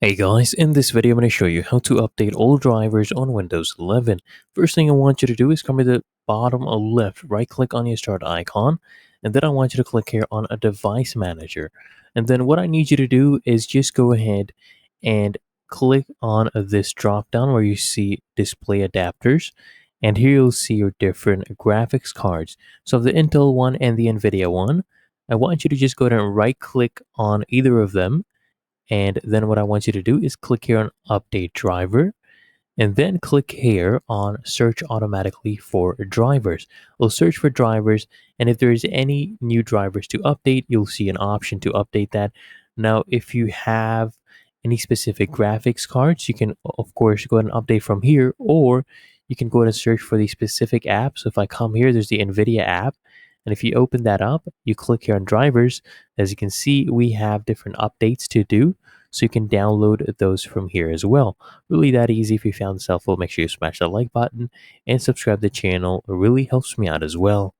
Hey guys, in this video I'm going to show you how to update all drivers on Windows 11. First thing I want you to do is come to the bottom left, right click on your start icon, and then I want you to click here on a device manager. And then what I need you to do is just go ahead and click on this drop down where you see display adapters. And here you'll see your different graphics cards. So the Intel one and the Nvidia one, I want you to just go ahead and right click on either of them, and then what I want you to do is click here on update driver and then click here on search automatically for drivers. We'll search for drivers, and if there's any new drivers to update, you'll see an option to update that. Now, if you have any specific graphics cards, you can of course go ahead and update from here, or you can go ahead and search for the specific app. So if I come here, there's the NVIDIA app. And if you open that up, you click here on drivers. As you can see, we have different updates to do. So you can download those from here as well. Really that easy. If you found this helpful, make sure you smash that like button and subscribe to the channel. It really helps me out as well.